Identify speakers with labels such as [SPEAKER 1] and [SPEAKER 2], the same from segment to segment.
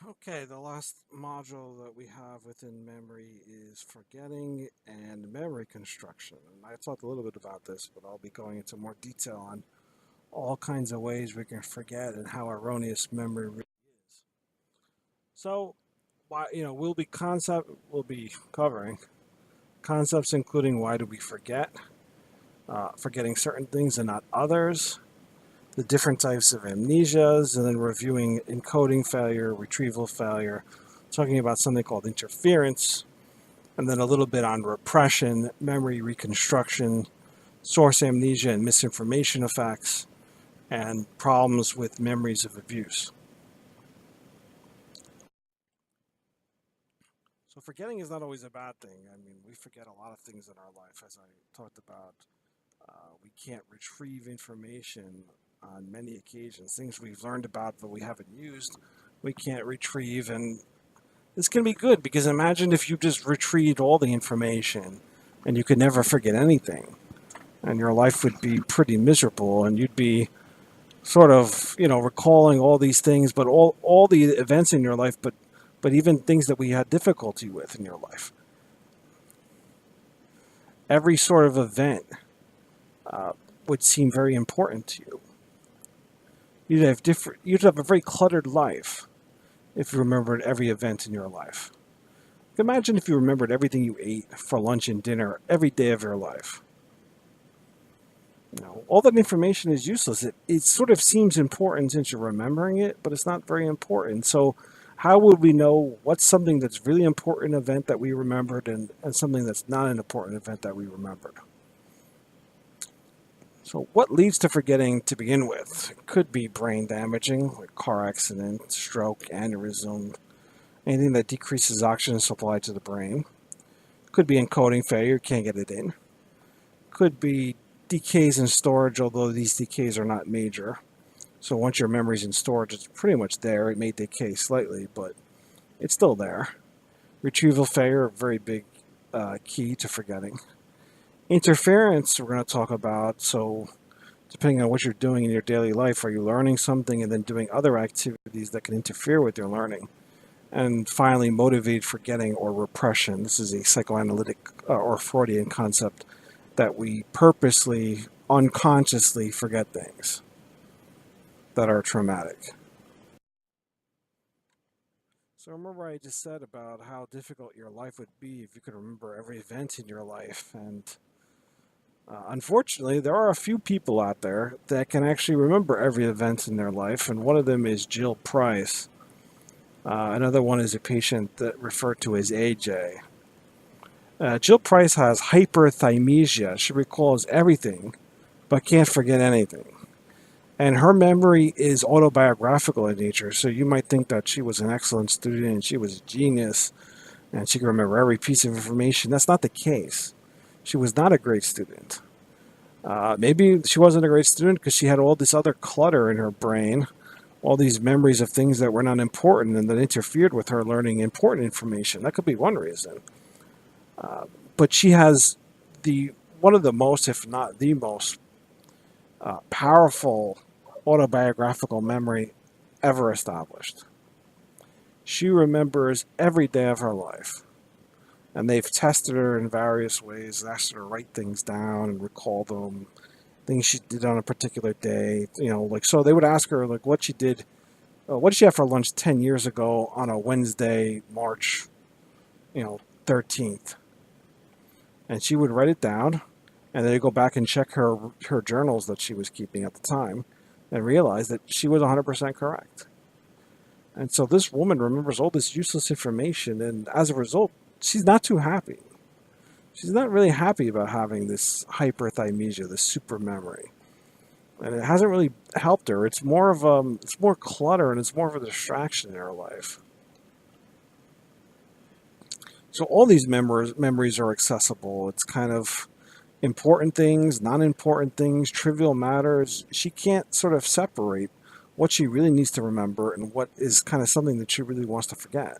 [SPEAKER 1] Okay, the last module that we have within memory is forgetting and memory construction. And I talked a little bit about this, but I'll be going into more detail on all kinds of ways we can forget and how erroneous memory really is. So, we'll be covering concepts including why do we forget, forgetting certain things and not others, the different types of amnesias, and then reviewing encoding failure, retrieval failure, talking about something called interference, and then a little bit on repression, memory reconstruction, source amnesia and misinformation effects, and problems with memories of abuse. So forgetting is not always a bad thing. I mean, we forget a lot of things in our life, as I talked about. We can't retrieve information on many occasions. Things we've learned about but we haven't used, we can't retrieve. And this can be good because imagine if you just retrieved all the information and you could never forget anything. And your life would be pretty miserable and you'd be sort of, recalling all these things, but all the events in your life, but even things that we had difficulty with in your life. Every sort of event would seem very important to you. You'd have a very cluttered life if you remembered every event in your life. Imagine if you remembered everything you ate for lunch and dinner every day of your life. All that information is useless. It sort of seems important since you're remembering it, but it's not very important. So how would we know what's something that's really important event that we remembered and something that's not an important event that we remembered? So what leads to forgetting to begin with? It could be brain damaging, like car accident, stroke, aneurysm, anything that decreases oxygen supply to the brain. Could be encoding failure, can't get it in. Could be decays in storage, although these decays are not major. So once your memory's in storage, it's pretty much there. It may decay slightly, but it's still there. Retrieval failure, a very big key to forgetting. Interference, we're going to talk about. So depending on what you're doing in your daily life, are you learning something and then doing other activities that can interfere with your learning? And finally, motivated forgetting or repression. This is a psychoanalytic or Freudian concept that we purposely, unconsciously forget things that are traumatic. So remember I just said about how difficult your life would be if you could remember every event in your life. And unfortunately, there are a few people out there that can actually remember every event in their life. And one of them is Jill Price. Another one is a patient that referred to as AJ. Jill Price has hyperthymesia. She recalls everything, but can't forget anything. And her memory is autobiographical in nature, so you might think that she was an excellent student and she was a genius and she could remember every piece of information. That's not the case. She was not a great student. Maybe she wasn't a great student because she had all this other clutter in her brain, all these memories of things that were not important and that interfered with her learning important information. That could be one reason. But she has one of the most, if not the most, powerful autobiographical memory ever established. She remembers every day of her life. And they've tested her in various ways, asked her to write things down and recall them, things she did on a particular day. So they would ask her, like, what did she have for lunch 10 years ago on a Wednesday, March, 13th? And she would write it down, and then go back and check her journals that she was keeping at the time and realize that she was 100% correct. And so this woman remembers all this useless information, and as a result, she's not too happy. She's not really happy about having this hyperthymesia, this super memory. And it hasn't really helped her. It's more clutter and it's more of a distraction in her life. So all these memories are accessible. It's kind of important things, non-important things, trivial matters. She can't sort of separate what she really needs to remember and what is kind of something that she really wants to forget.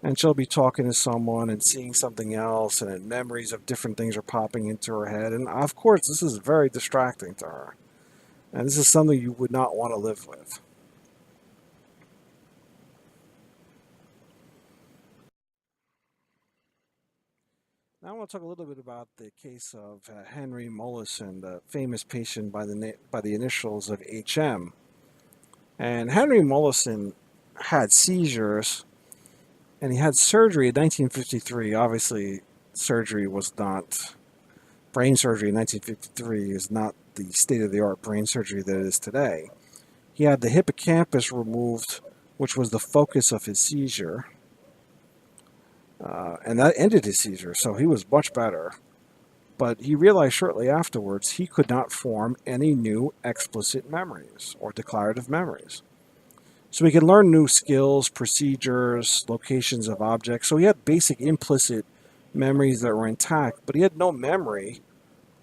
[SPEAKER 1] And she'll be talking to someone and seeing something else, and memories of different things are popping into her head. And of course, this is very distracting to her. And this is something you would not want to live with. Now I want to talk a little bit about the case of Henry Molaison, the famous patient by the initials of HM. And Henry Molaison had seizures, and he had surgery in 1953. Obviously, surgery was not brain surgery in 1953 is not the state-of-the-art brain surgery that it is today. He had the hippocampus removed, which was the focus of his seizure. And that ended his seizure, so he was much better. But he realized shortly afterwards he could not form any new explicit memories or declarative memories. So he could learn new skills, procedures, locations of objects. So he had basic implicit memories that were intact, but he had no memory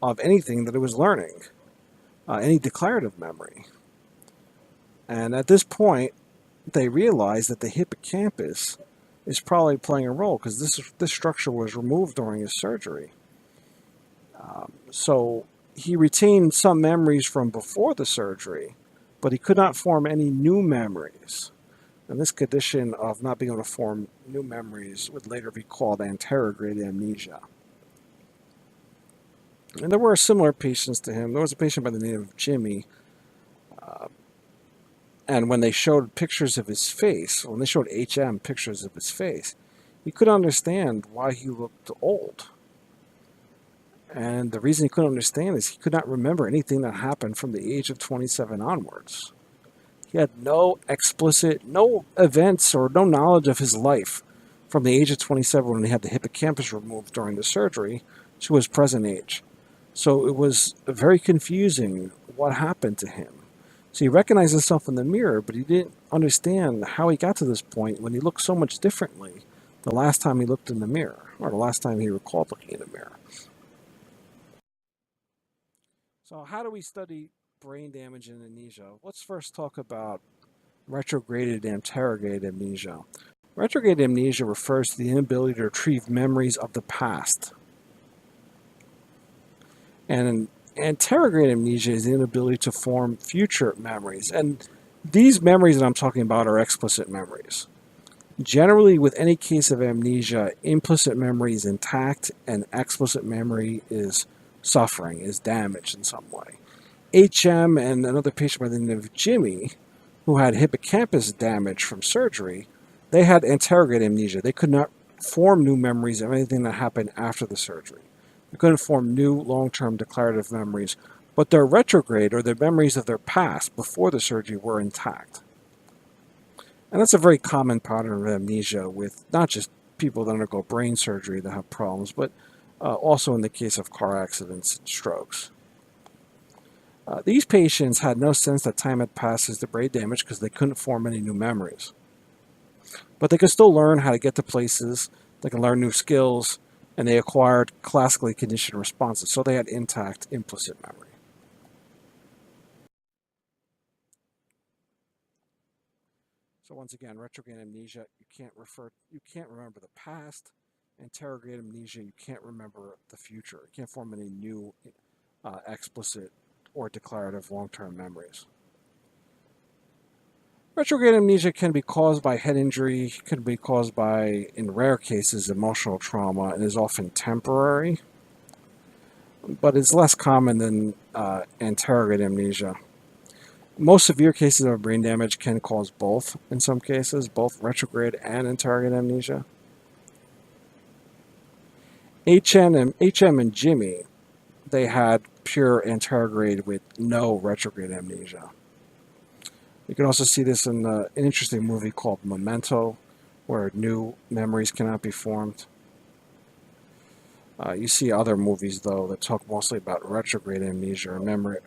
[SPEAKER 1] of anything that he was learning, any declarative memory. And at this point, they realized that the hippocampus is probably playing a role because this structure was removed during his surgery. So he retained some memories from before the surgery, but he could not form any new memories. And this condition of not being able to form new memories would later be called anterograde amnesia. And there were similar patients to him. There was a patient by the name of Jimmy, and when they showed pictures of his face, when they showed HM pictures of his face, he couldn't understand why he looked old. And the reason he couldn't understand is he could not remember anything that happened from the age of 27 onwards. He had no events or no knowledge of his life from the age of 27 when he had the hippocampus removed during the surgery to his present age. So it was very confusing what happened to him. So he recognized himself in the mirror, but he didn't understand how he got to this point when he looked so much differently the last time he looked in the mirror, or the last time he recalled looking in the mirror. So how do we study brain damage and amnesia? Let's first talk about retrograded anterograde amnesia. Retrograde amnesia refers to the inability to retrieve memories of the past. And anterograde amnesia is the inability to form future memories. And these memories that I'm talking about are explicit memories. Generally, with any case of amnesia, implicit memory is intact and explicit memory is suffering, is damaged in some way. HM and another patient by the name of Jimmy, who had hippocampus damage from surgery, they had anterograde amnesia. They could not form new memories of anything that happened after the surgery. They couldn't form new long-term declarative memories, but their retrograde, or their memories of their past before the surgery, were intact. And that's a very common pattern of amnesia with not just people that undergo brain surgery that have problems, but also in the case of car accidents and strokes. These patients had no sense that time had passed since the brain damage because they couldn't form any new memories. But they could still learn how to get to places, they can learn new skills, and they acquired classically conditioned responses, so they had intact implicit memory. So once again, retrograde amnesia, you can't remember the past. Anterograde amnesia, you can't remember the future. You can't form any new explicit or declarative long-term memories. Retrograde amnesia can be caused by head injury, can be caused by, in rare cases, emotional trauma, and is often temporary, but it's less common than anterograde amnesia. Most severe cases of brain damage can cause both, in some cases, both retrograde and anterograde amnesia. HM and Jimmy, they had pure anterograde with no retrograde amnesia. You can also see this in an interesting movie called Memento, where new memories cannot be formed. You see other movies, though, that talk mostly about retrograde amnesia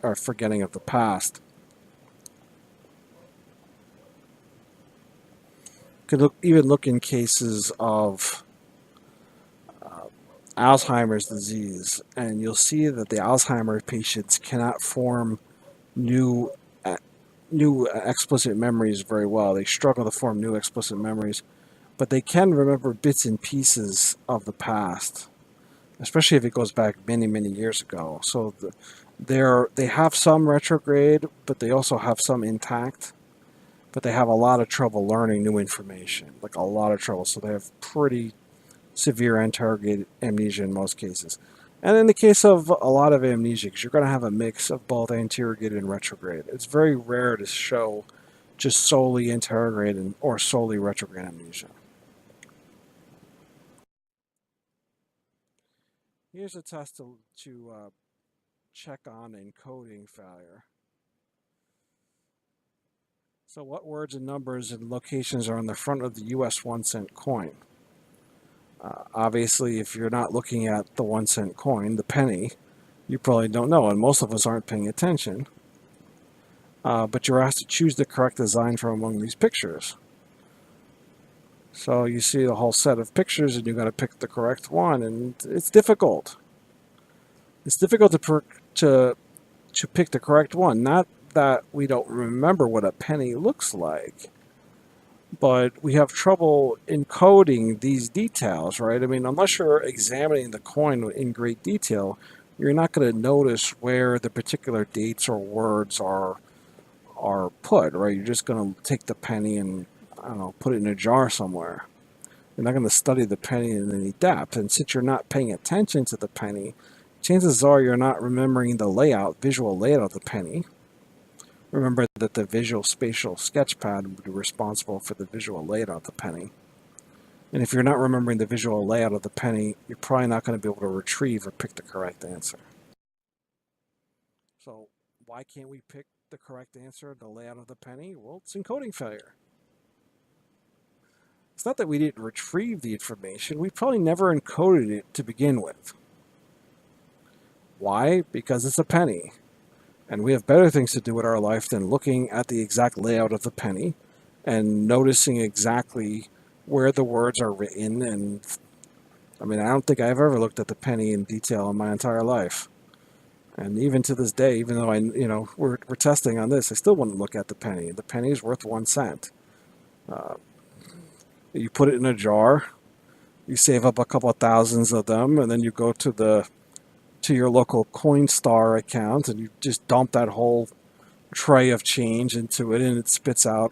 [SPEAKER 1] or forgetting of the past. You could even look in cases of Alzheimer's disease, and you'll see that the Alzheimer's patients cannot form new explicit memories very well. They struggle to form new explicit memories, but they can remember bits and pieces of the past, especially if it goes back many, many years ago. So they have some retrograde, but they also have some intact, but they have a lot of trouble learning new information, like a lot of trouble. So they have pretty severe interrogated amnesia in most cases. And in the case of a lot of amnesics, you're going to have a mix of both interrogated and retrograde. It's very rare to show just solely interrogated or solely retrograde amnesia. Here's a test to check on encoding failure. So what words and numbers and locations are on the front of the US 1-cent coin? Obviously, if you're not looking at the 1-cent coin, the penny, you probably don't know, and most of us aren't paying attention. But you're asked to choose the correct design from among these pictures. So you see a whole set of pictures, and you got to pick the correct one, and it's difficult. It's difficult to pick the correct one. Not that we don't remember what a penny looks like, but we have trouble encoding these details, right? I mean, unless you're examining the coin in great detail, you're not going to notice where the particular dates or words are put, right? You're just going to take the penny and, I don't know, put it in a jar somewhere. You're not going to study the penny in any depth. And since you're not paying attention to the penny, chances are you're not remembering the layout, visual layout of the penny. Remember that the visual spatial sketchpad would be responsible for the visual layout of the penny. And if you're not remembering the visual layout of the penny, you're probably not going to be able to retrieve or pick the correct answer. So why can't we pick the correct answer, the layout of the penny? Well, it's encoding failure. It's not that we didn't retrieve the information, we probably never encoded it to begin with. Why? Because it's a penny. And we have better things to do with our life than looking at the exact layout of the penny and noticing exactly where the words are written. And I mean, I don't think I've ever looked at the penny in detail in my entire life. And even to this day, even though we're testing on this, I still wouldn't look at the penny. The penny is worth 1 cent. You put it in a jar, you save up a couple of thousands of them, and then you go to your local Coinstar account and you just dump that whole tray of change into it, and it spits out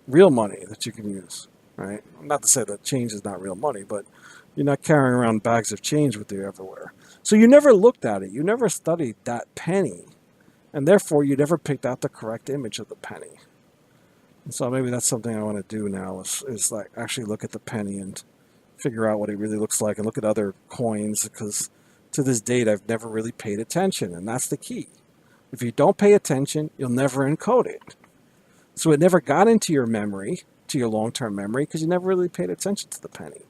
[SPEAKER 1] real money that you can use, right? Not to say that change is not real money, but you're not carrying around bags of change with you everywhere. So you never looked at it. You never studied that penny, and therefore you never picked out the correct image of the penny. And so maybe that's something I want to do now is like actually look at the penny and figure out what it really looks like and look at other coins, because to this date I've never really paid attention, and that's the key. If you don't pay attention, you'll never encode it. So it never got into your memory, to your long-term memory, because you never really paid attention to the penny.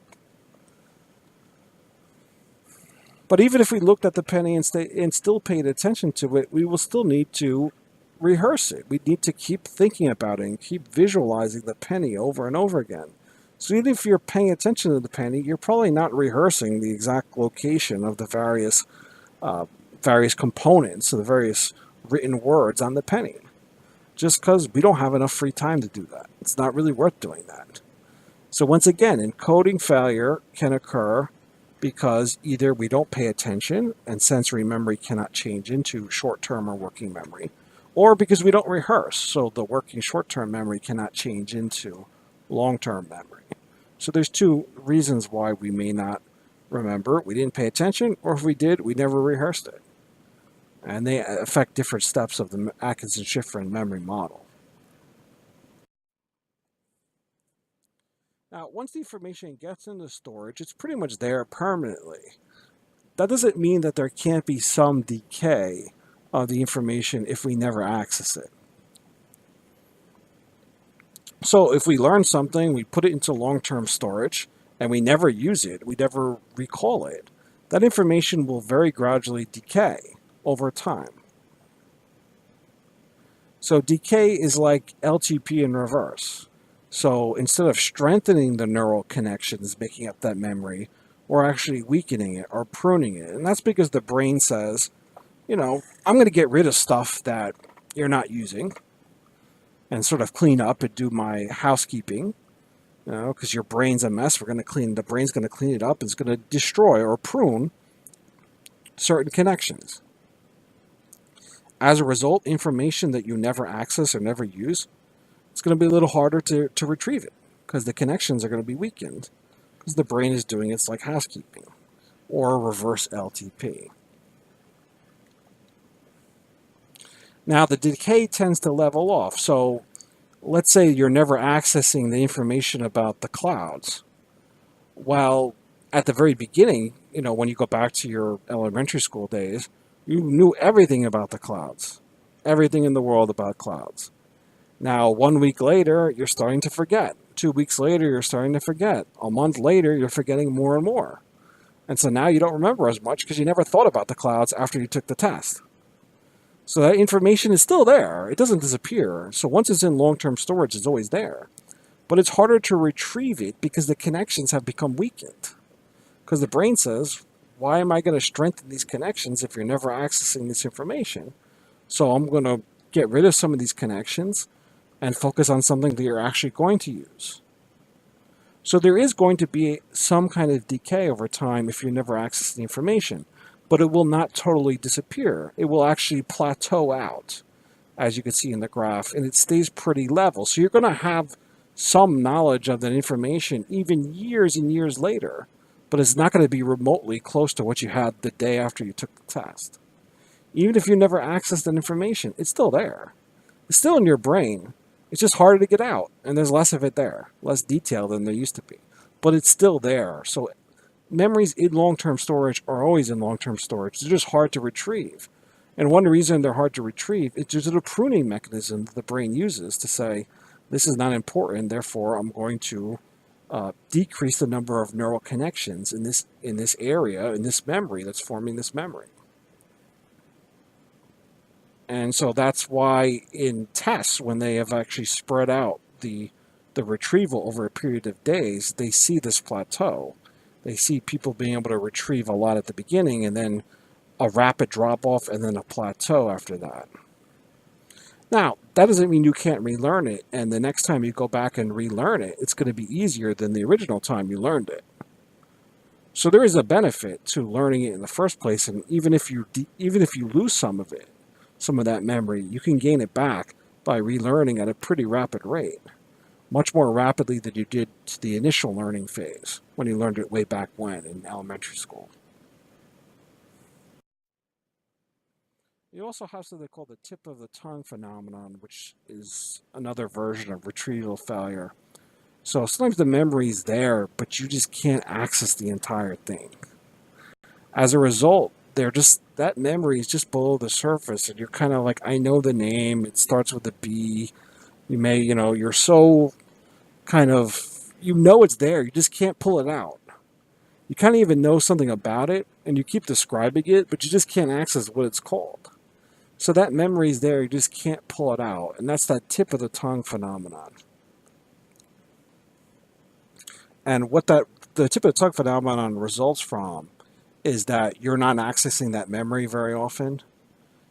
[SPEAKER 1] But even if we looked at the penny and still paid attention to it, we will still need to rehearse it. We need to keep thinking about it and keep visualizing the penny over and over again. So even if you're paying attention to the penny, you're probably not rehearsing the exact location of the various components, of the various written words on the penny. Just because we don't have enough free time to do that. It's not really worth doing that. So once again, encoding failure can occur because either we don't pay attention and sensory memory cannot change into short-term or working memory, or because we don't rehearse, so the working short-term memory cannot change into long-term memory. So there's two reasons why we may not remember. We didn't pay attention, or if we did, we never rehearsed it. And they affect different steps of the Atkinson-Shiffrin memory model. Now, once the information gets into storage, it's pretty much there permanently. That doesn't mean that there can't be some decay of the information if we never access it. So if we learn something, we put it into long-term storage, and we never use it, we never recall it, that information will very gradually decay over time. So decay is like LTP in reverse. So instead of strengthening the neural connections making up that memory, we're actually weakening it or pruning it. And that's because the brain says, I'm going to get rid of stuff that you're not using and sort of clean up and do my housekeeping, because your brain's a mess. The brain's going to clean it up. It's going to destroy or prune certain connections. As a result, information that you never access or never use, it's going to be a little harder to retrieve it because the connections are going to be weakened. because the brain is doing its like housekeeping, or reverse LTP. Now the decay tends to level off. So let's say you're never accessing the information about the clouds. Well, at the very beginning, when you go back to your elementary school days, you knew everything about the clouds, everything in the world about clouds. Now, 1 week later, you're starting to forget. 2 weeks later, you're starting to forget. A month later, you're forgetting more and more. And so now you don't remember as much because you never thought about the clouds after you took the test. So that information is still there. It doesn't disappear. So once it's in long-term storage, it's always there. But it's harder to retrieve it because the connections have become weakened. Because the brain says, why am I going to strengthen these connections if you're never accessing this information? So I'm going to get rid of some of these connections and focus on something that you're actually going to use. So there is going to be some kind of decay over time if you never access the information, but it will not totally disappear. It will actually plateau out, as you can see in the graph, and it stays pretty level. So you're going to have some knowledge of that information even years and years later, but it's not going to be remotely close to what you had the day after you took the test. Even if you never accessed that information, it's still there. It's still in your brain. It's just harder to get out, and there's less of it there, less detail than there used to be. But it's still there. So memories in long-term storage are always in long-term storage. They're just hard to retrieve. And one reason they're hard to retrieve is due to the pruning mechanism that the brain uses to say, this is not important, therefore I'm going to decrease the number of neural connections in this area, in this memory that's forming this memory. And so that's why in tests, when they have actually spread out the retrieval over a period of days, they see this plateau. They see people being able to retrieve a lot at the beginning and then a rapid drop-off and then a plateau after that. Now, that doesn't mean you can't relearn it, and the next time you go back and relearn it, it's going to be easier than the original time you learned it. So there is a benefit to learning it in the first place, and even if you lose some of it, some of that memory, you can gain it back by relearning at a pretty rapid rate, much more rapidly than you did to the initial learning phase when you learned it way back when in elementary school. You also have something called the tip of the tongue phenomenon, which is another version of retrieval failure. So sometimes the memory is there, but you just can't access the entire thing. As a result, that memory is just below the surface, and you're kind of like, I know the name, it starts with a B. You're so kind of, it's there, you just can't pull it out. You kind of even know something about it, and you keep describing it, but you just can't access what it's called. So that memory is there, you just can't pull it out, and that's that tip of the tongue phenomenon. And what the tip of the tongue phenomenon results from is that you're not accessing that memory very often.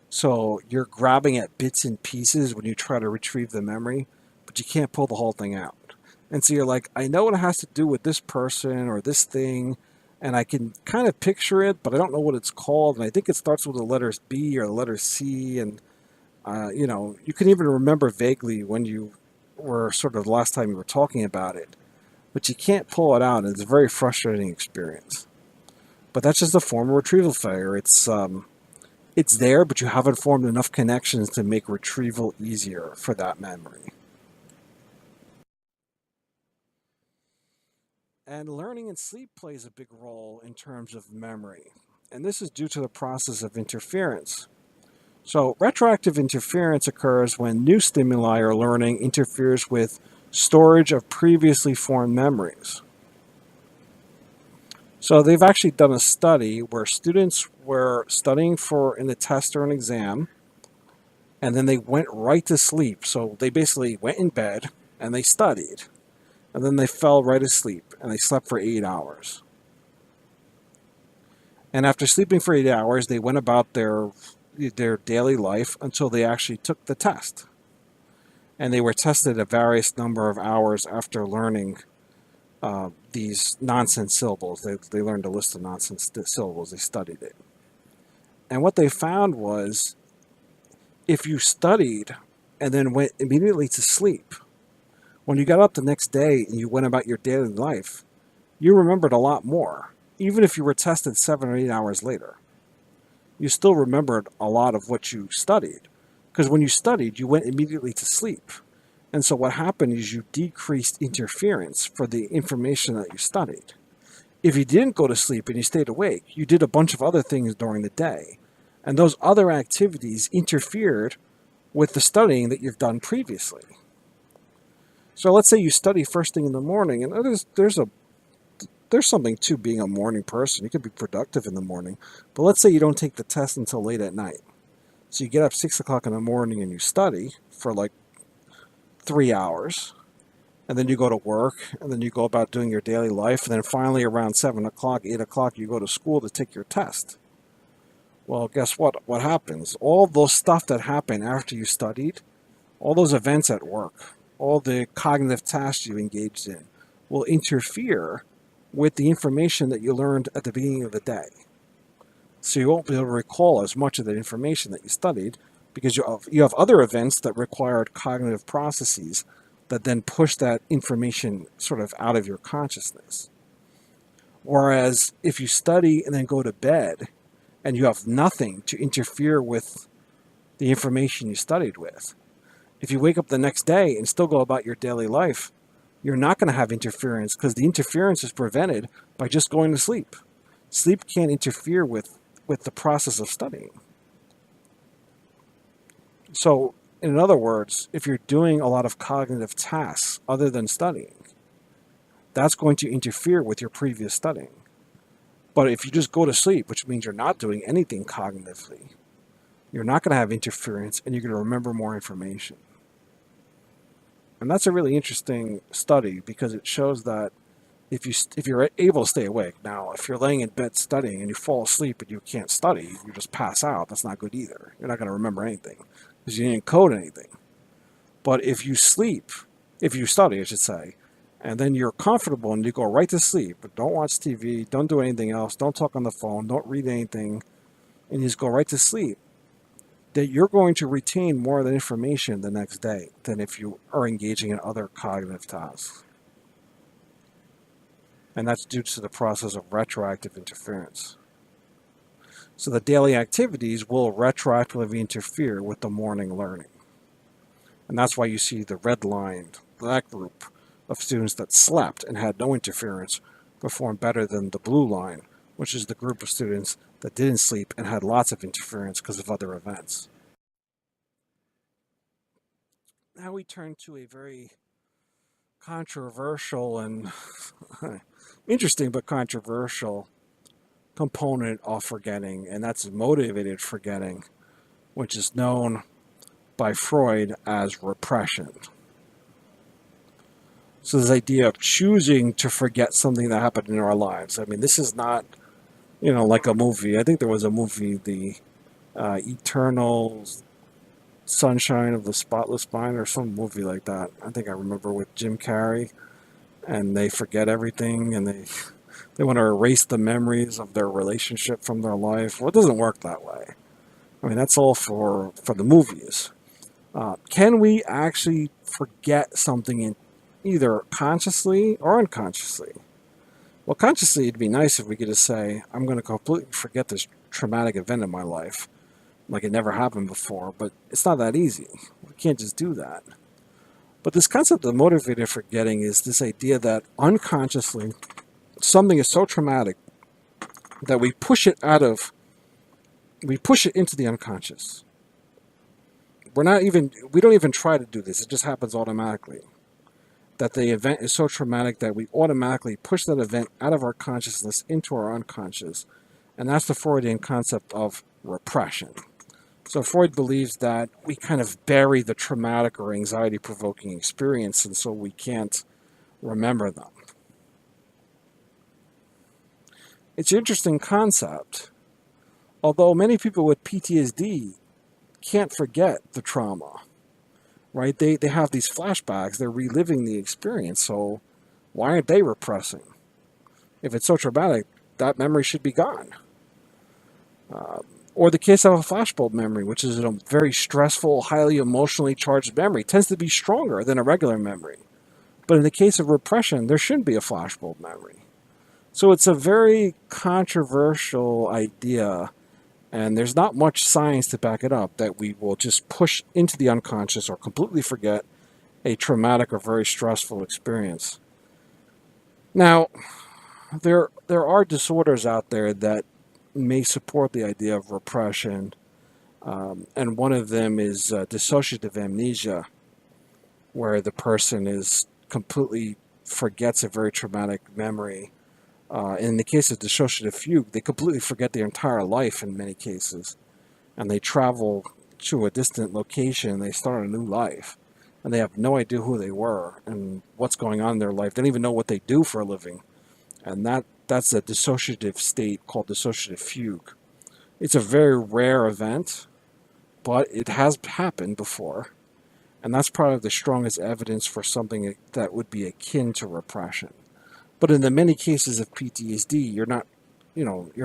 [SPEAKER 1] So you're grabbing at bits and pieces when you try to retrieve the memory, but you can't pull the whole thing out. And so you're like, I know what it has to do with this person or this thing, and I can kind of picture it, but I don't know what it's called. And I think it starts with the letters B or the letter C. And, you can even remember vaguely when you were sort of the last time you were talking about it, but you can't pull it out. And it's a very frustrating experience. But that's just a form of retrieval failure. It's there, but you haven't formed enough connections to make retrieval easier for that memory. And learning in sleep plays a big role in terms of memory. And this is due to the process of interference. So retroactive interference occurs when new stimuli or learning interferes with storage of previously formed memories. So they've actually done a study where students were studying in a test or an exam, and then they went right to sleep. So they basically went in bed and they studied, and then they fell right asleep and they slept for 8 hours. And after sleeping for 8 hours, they went about their daily life until they actually took the test. And they were tested a various number of hours after learning these nonsense syllables. They learned a list of nonsense syllables. They studied it. And what they found was, if you studied and then went immediately to sleep, when you got up the next day and you went about your daily life, you remembered a lot more, even if you were tested 7 or 8 hours later. You still remembered a lot of what you studied, because when you studied, you went immediately to sleep. And so what happened is you decreased interference for the information that you studied. If you didn't go to sleep and you stayed awake, you did a bunch of other things during the day. And those other activities interfered with the studying that you've done previously. So let's say you study first thing in the morning, and there's something to being a morning person. You can be productive in the morning. But let's say you don't take the test until late at night. So you get up 6 o'clock in the morning and you study for like 3 hours. And then you go to work, and then you go about doing your daily life. And then finally around 7 o'clock, 8 o'clock, you go to school to take your test. Well, guess what? What happens? All those stuff that happened after you studied, all those events at work, all the cognitive tasks you engaged in will interfere with the information that you learned at the beginning of the day. So you won't be able to recall as much of the information that you studied because you have other events that required cognitive processes that then push that information sort of out of your consciousness. Whereas if you study and then go to bed and you have nothing to interfere with the information you studied with, if you wake up the next day and still go about your daily life, you're not going to have interference because the interference is prevented by just going to sleep. Sleep can't interfere with the process of studying. So, in other words, if you're doing a lot of cognitive tasks other than studying, that's going to interfere with your previous studying. But if you just go to sleep, which means you're not doing anything cognitively, you're not going to have interference and you're going to remember more information. And that's a really interesting study because it shows that if you're able to stay awake. Now, if you're laying in bed studying and you fall asleep and you can't study, you just pass out, that's not good either. You're not going to remember anything because you didn't encode anything. But if you study, I should say, and then you're comfortable and you go right to sleep, but don't watch TV, don't do anything else, don't talk on the phone, don't read anything, and you just go right to sleep, that you're going to retain more of the information the next day than if you are engaging in other cognitive tasks. And that's due to the process of retroactive interference. So the daily activities will retroactively interfere with the morning learning. And that's why you see the red line, that group of students that slept and had no interference performed better than the blue line, which is the group of students that didn't sleep and had lots of interference because of other events. Now we turn to a very controversial and interesting but controversial component of forgetting, and that's motivated forgetting, which is known by Freud as repression. So this idea of choosing to forget something that happened in our lives. I mean, this is not, like a movie. I think there was a movie, the Eternal Sunshine of the Spotless Mind, or some movie like that. I think I remember with Jim Carrey, and they forget everything, and they want to erase the memories of their relationship from their life. Well, it doesn't work that way. I mean, that's all for the movies. Can we actually forget something either consciously or unconsciously? Well, consciously, it'd be nice if we could just say, I'm going to completely forget this traumatic event in my life, like it never happened before, but it's not that easy. We can't just do that. But this concept of motivated forgetting is this idea that unconsciously, something is so traumatic that we push it into the unconscious. We don't even try to do this. It just happens automatically. That the event is so traumatic that we automatically push that event out of our consciousness into our unconscious. And that's the Freudian concept of repression. So Freud believes that we kind of bury the traumatic or anxiety-provoking experience, and so we can't remember them. It's an interesting concept, although many people with PTSD can't forget the trauma, right? They have these flashbacks, they're reliving the experience, so why aren't they repressing? If it's so traumatic, that memory should be gone. Or the case of a flashbulb memory, which is a very stressful, highly emotionally charged memory, tends to be stronger than a regular memory. But in the case of repression, there shouldn't be a flashbulb memory. So it's a very controversial idea, and there's not much science to back it up, that we will just push into the unconscious or completely forget a traumatic or very stressful experience. Now, there are disorders out there that may support the idea of repression, and one of them is dissociative amnesia, where the person is completely forgets a very traumatic memory. In the case of dissociative fugue, they completely forget their entire life in many cases, and they travel to a distant location and they start a new life, and they have no idea who they were and what's going on in their life. They don't even know what they do for a living, and that's a dissociative state called dissociative fugue. It's a very rare event, but it has happened before, and that's probably the strongest evidence for something that would be akin to repression. But in the many cases of PTSD, you're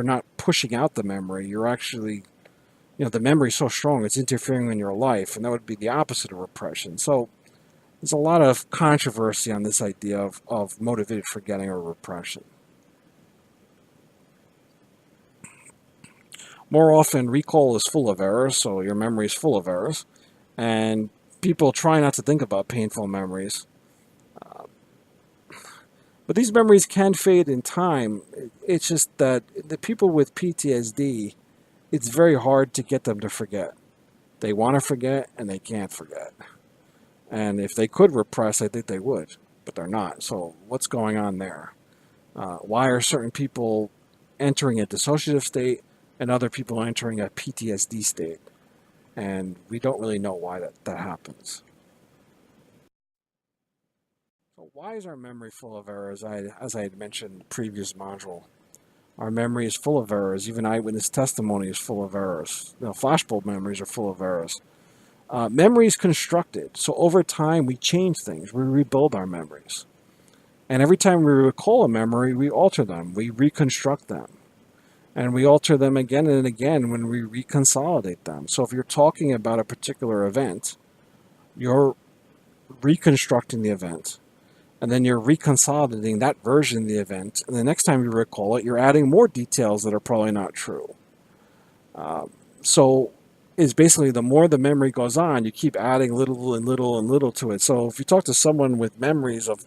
[SPEAKER 1] not pushing out the memory. You're actually, the memory is so strong it's interfering in your life, and that would be the opposite of repression. So there's a lot of controversy on this idea of motivated forgetting or repression. More often, recall is full of errors, so your memory is full of errors, and people try not to think about painful memories. But these memories can fade in time. It's just that the people with PTSD, it's very hard to get them to forget. They want to forget and they can't forget. And if they could repress, I think they would, but they're not. So what's going on there? Why are certain people entering a dissociative state and other people entering a PTSD state? And we don't really know why that happens. So why is our memory full of errors? As I had mentioned in the previous module, our memory is full of errors. Even eyewitness testimony is full of errors. Flashbulb memories are full of errors. Memory is constructed. So over time, we change things. We rebuild our memories. And every time we recall a memory, we alter them. We reconstruct them. And we alter them again and again when we reconsolidate them. So if you're talking about a particular event, you're reconstructing the event. And then you're reconsolidating that version of the event. And the next time you recall it, you're adding more details that are probably not true. So it's basically the more the memory goes on, you keep adding little and little and little to it. So if you talk to someone with memories of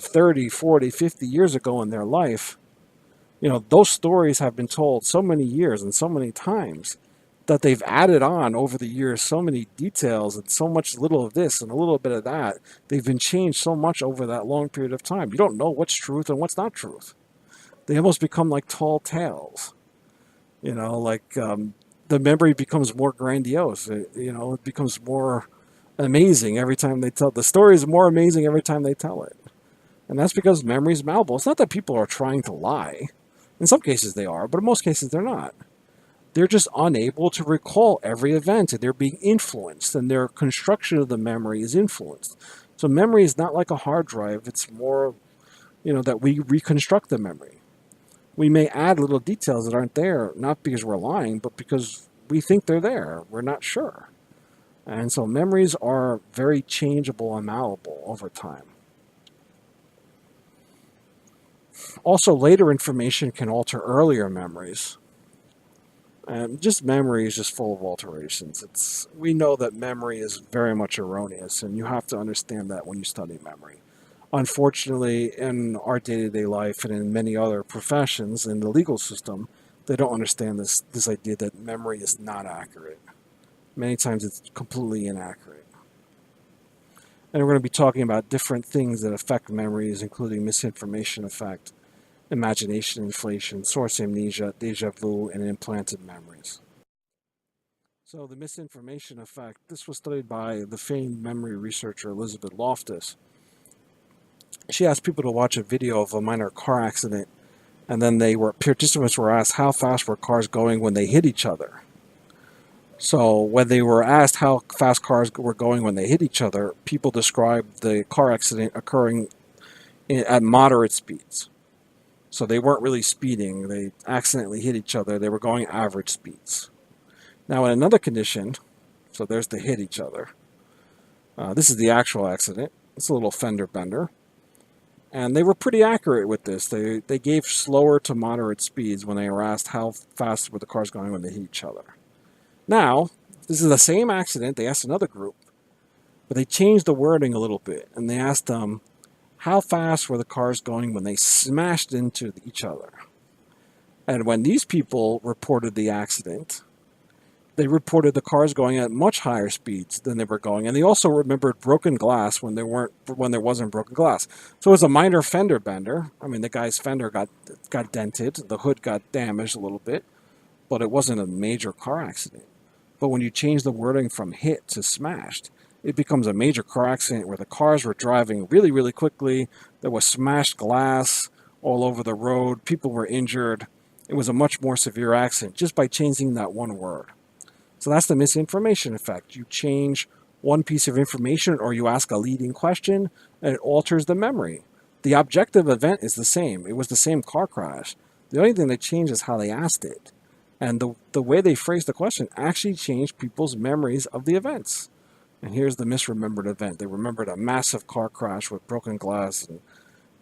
[SPEAKER 1] 30, 40, 50 years ago in their life, those stories have been told so many years and so many times that they've added on over the years so many details and so much little of this and a little bit of that. They've been changed so much over that long period of time. You don't know what's truth and what's not truth. They almost become like tall tales. The memory becomes more grandiose. It becomes more amazing every time they tell. The story is more amazing every time they tell it. And that's because memory is malleable. It's not that people are trying to lie. In some cases they are, but in most cases they're not. They're just unable to recall every event, and they're being influenced, and their construction of the memory is influenced. So memory is not like a hard drive. It's more, that we reconstruct the memory. We may add little details that aren't there, not because we're lying, but because we think they're there. We're not sure. And so memories are very changeable and malleable over time. Also, later information can alter earlier memories. Just memory is just full of alterations. We know that memory is very much erroneous, and you have to understand that when you study memory. Unfortunately, in our day-to-day life and in many other professions in the legal system, they don't understand this idea that memory is not accurate. Many times it's completely inaccurate. And we're going to be talking about different things that affect memories, including misinformation effect, imagination inflation, source amnesia, deja vu, and implanted memories. So the misinformation effect, this was studied by the famed memory researcher Elizabeth Loftus. She asked people to watch a video of a minor car accident, and then participants were asked how fast were cars going when they hit each other. So when they were asked how fast cars were going when they hit each other, people described the car accident occurring at moderate speeds. So they weren't really speeding. They accidentally hit each other. They were going average speeds. Now in another condition, so there's the hit each other. This is the actual accident. It's a little fender bender. And they were pretty accurate with this. They gave slower to moderate speeds when they were asked how fast were the cars going when they hit each other. Now, this is the same accident. They asked another group, but they changed the wording a little bit. And they asked them, how fast were the cars going when they smashed into each other? And when these people reported the accident, they reported the cars going at much higher speeds than they were going, and they also remembered broken glass when there wasn't broken glass. So it was a minor fender bender. I mean, the guy's fender got dented, the hood got damaged a little bit, but it wasn't a major car accident. But when you change the wording from hit to smashed, it becomes a major car accident where the cars were driving really, really quickly. There was smashed glass all over the road. People were injured. It was a much more severe accident just by changing that one word. So that's the misinformation effect. You change one piece of information or you ask a leading question and it alters the memory. The objective event is the same. It was the same car crash. The only thing that changed is how they asked it. And the way they phrased the question actually changed people's memories of the events. And here's the misremembered event. They remembered a massive car crash with broken glass and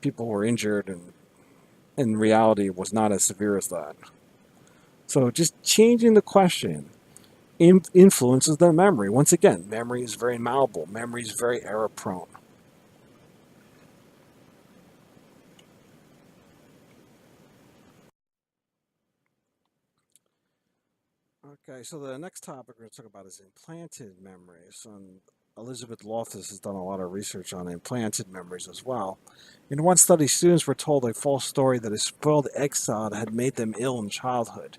[SPEAKER 1] people were injured, and in reality it was not as severe as that. So just changing the question influences their memory. Once again, memory is very malleable. Memory is very error prone. Okay, so the next topic we're going to talk about is implanted memories. And Elizabeth Loftus has done a lot of research on implanted memories as well. In one study, students were told a false story that a spoiled egg salad had made them ill in childhood.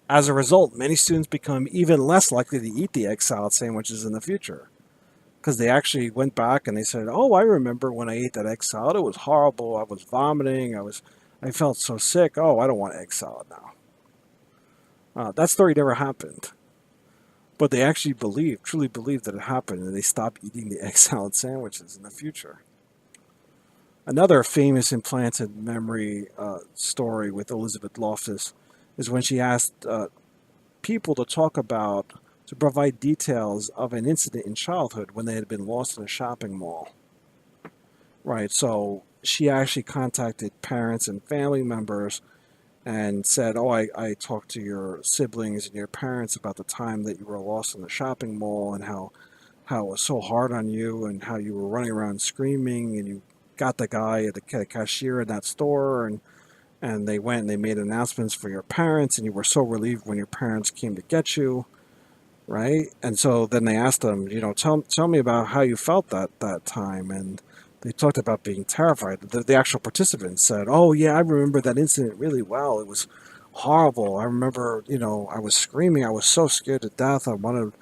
[SPEAKER 1] As a result, many students become even less likely to eat the egg salad sandwiches in the future. Because they actually went back and they said, "Oh, I remember when I ate that egg salad. It was horrible. I was vomiting. I felt so sick. Oh, I don't want egg salad now." That story never happened, but they actually truly believed that it happened, and they stopped eating the egg salad sandwiches in the future. Another famous implanted memory story with Elizabeth Loftus is when she asked people to provide details of an incident in childhood when they had been lost in a shopping mall. Right, so she actually contacted parents and family members and said, "Oh, I talked to your siblings and your parents about the time that you were lost in the shopping mall and how it was so hard on you and how you were running around screaming and you got the guy at the cashier in that store and they went and they made announcements for your parents and you were so relieved when your parents came to get you." Right? And so then they asked them, tell me about how you felt that time. And they talked about being terrified. The actual participants said, "Oh, yeah, I remember that incident really well. It was horrible. I remember, I was screaming. I was so scared to death. I wanted,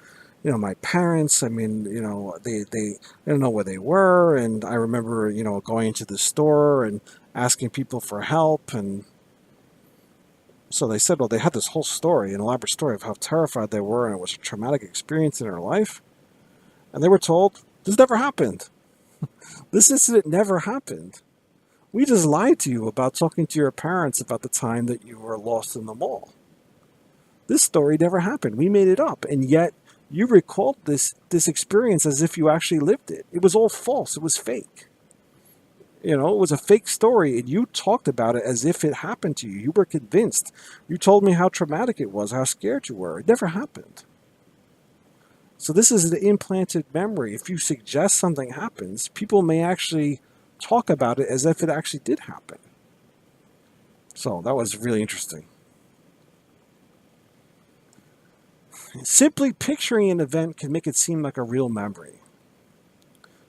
[SPEAKER 1] my parents, I mean, they didn't know where they were. And I remember, going into the store and asking people for help. And so they said, well, they had this whole story, an elaborate story of how terrified they were, and it was a traumatic experience in their life. And they were told, this never happened. This incident never happened. We just lied to you about talking to your parents about the time that you were lost in the mall. This story never happened. We made it up. And yet you recalled this experience as if you actually lived it. It was all false. It was fake. It was a fake story, and you talked about it as if it happened to you. You were convinced. You told me how traumatic it was, how scared you were. It never happened. So this is an implanted memory. If you suggest something happens, people may actually talk about it as if it actually did happen. So that was really interesting. Simply picturing an event can make it seem like a real memory.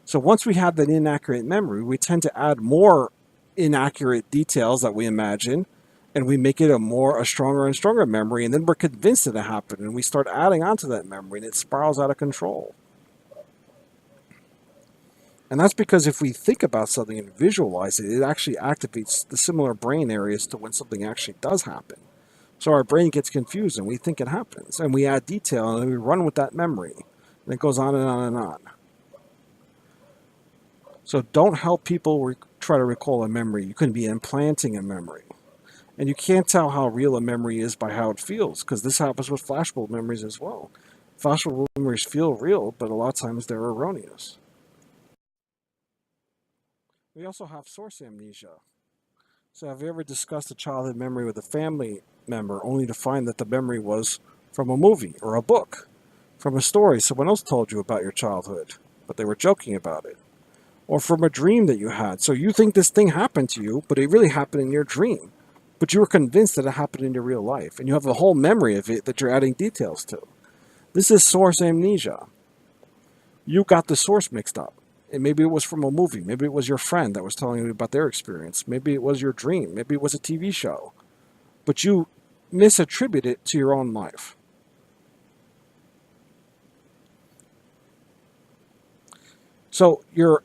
[SPEAKER 1] So once we have that inaccurate memory, we tend to add more inaccurate details that we imagine, and we make it a stronger and stronger memory, and then we're convinced that it happened, and we start adding onto that memory, and it spirals out of control. And that's because if we think about something and visualize it, it actually activates the similar brain areas to when something actually does happen. So our brain gets confused, and we think it happens, and we add detail, and we run with that memory, and it goes on and on and on. So don't help people try to recall a memory. You can be implanting a memory. And you can't tell how real a memory is by how it feels, because this happens with flashbulb memories as well. Flashbulb memories feel real, but a lot of times they're erroneous. We also have source amnesia. So have you ever discussed a childhood memory with a family member only to find that the memory was from a movie or a book, from a story someone else told you about your childhood, but they were joking about it, or from a dream that you had? So you think this thing happened to you, but it really happened in your dream. But you were convinced that it happened in your real life, and you have a whole memory of it that you're adding details to. This is source amnesia. You got the source mixed up. And maybe it was from a movie. Maybe it was your friend that was telling you about their experience. Maybe it was your dream. Maybe it was a TV show. But you misattribute it to your own life. So your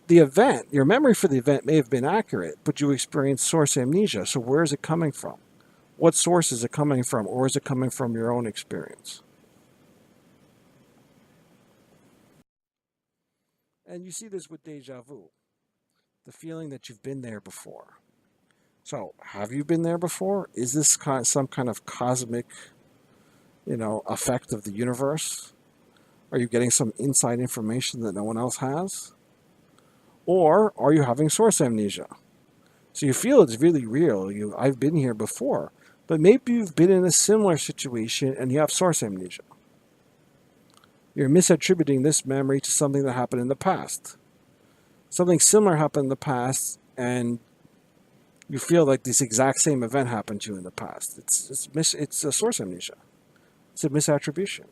[SPEAKER 1] memory for the event may have been accurate, but you experienced source amnesia. So where is it coming from? What source is it coming from, or is it coming from your own experience? And you see this with deja vu, the feeling that you've been there before. So, have you been there before? Is this some kind of cosmic, effect of the universe? Are you getting some inside information that no one else has? Or are you having source amnesia? So you feel it's really real. I've been here before, but maybe you've been in a similar situation and you have source amnesia. You're misattributing this memory to something that happened in the past. Something similar happened in the past, and you feel like this exact same event happened to you in the past. It's a source amnesia. It's a misattribution.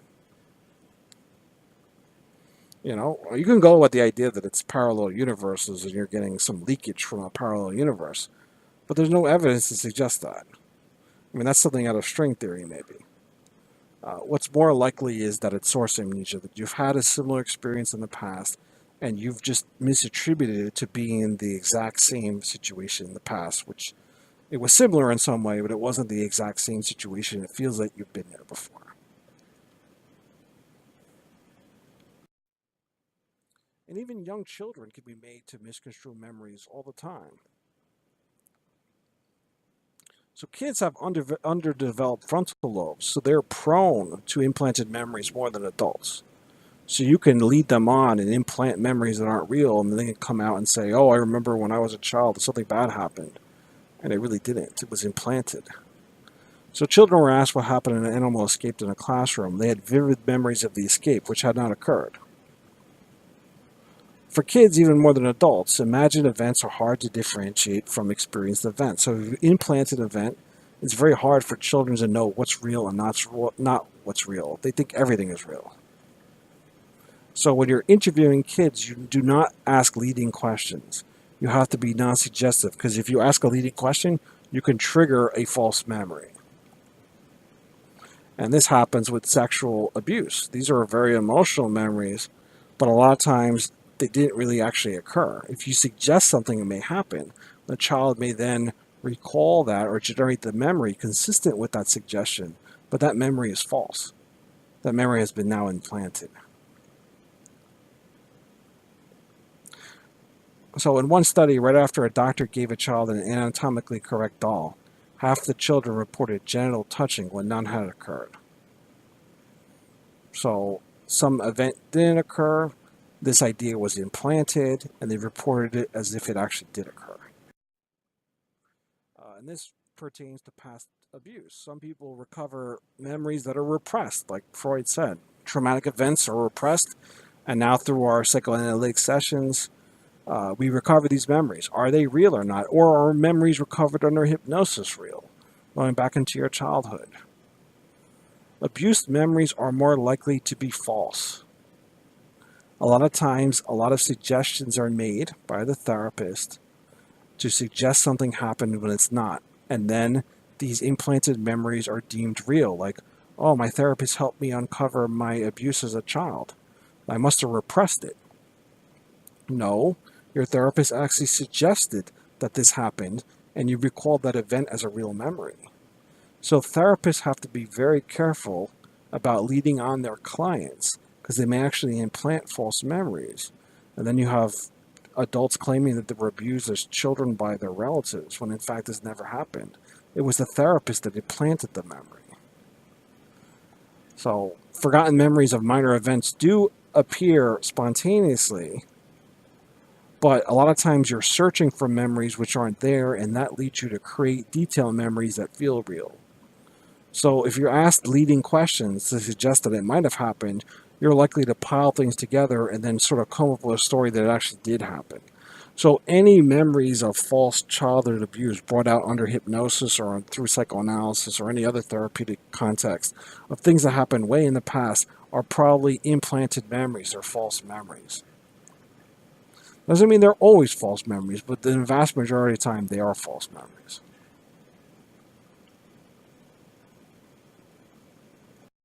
[SPEAKER 1] You can go with the idea that it's parallel universes and you're getting some leakage from a parallel universe, but there's no evidence to suggest that. I mean, that's something out of string theory, maybe. What's more likely is that it's source amnesia, that you've had a similar experience in the past and you've just misattributed it to being in the exact same situation in the past, which it was similar in some way, but it wasn't the exact same situation. It feels like you've been there before. And even young children can be made to misconstrue memories all the time. So kids have underdeveloped frontal lobes, so they're prone to implanted memories more than adults. So you can lead them on and implant memories that aren't real, and then they can come out and say, "Oh, I remember when I was a child, something bad happened," and it really didn't. It was implanted. So children were asked what happened when an animal escaped in a classroom. They had vivid memories of the escape, which had not occurred. For kids, even more than adults, imagined events are hard to differentiate from experienced events. So if you implant an event, it's very hard for children to know what's real and not what's real. They think everything is real. So when you're interviewing kids, you do not ask leading questions. You have to be non-suggestive, because if you ask a leading question, you can trigger a false memory. And this happens with sexual abuse. These are very emotional memories, but a lot of times they didn't really actually occur. If you suggest something may happen, the child may then recall that or generate the memory consistent with that suggestion, but that memory is false. That memory has been now implanted. So in one study, right after a doctor gave a child an anatomically correct doll, half the children reported genital touching when none had occurred. So some event didn't occur, this idea was implanted, and they reported it as if it actually did occur. And this pertains to past abuse. Some people recover memories that are repressed, like Freud said. Traumatic events are repressed, and now through our psychoanalytic sessions, we recover these memories. Are they real or not? Or are memories recovered under hypnosis real? Going back into your childhood. Abused memories are more likely to be false. A lot of times, a lot of suggestions are made by the therapist to suggest something happened when it's not. And then these implanted memories are deemed real. Like, oh, my therapist helped me uncover my abuse as a child. I must have repressed it. No, your therapist actually suggested that this happened, and you recalled that event as a real memory. So therapists have to be very careful about leading on their clients, because they may actually implant false memories. And then you have adults claiming that they were abused as children by their relatives, when in fact this never happened. It was the therapist that implanted the memory. So forgotten memories of minor events do appear spontaneously, But a lot of times you're searching for memories which aren't there, and that leads you to create detailed memories that feel real. So if you're asked leading questions to suggest that it might have happened, you're likely to pile things together and then sort of come up with a story that it actually did happen. So any memories of false childhood abuse brought out under hypnosis or through psychoanalysis or any other therapeutic context of things that happened way in the past are probably implanted memories or false memories. Doesn't mean they're always false memories, but the vast majority of the time they are false memories.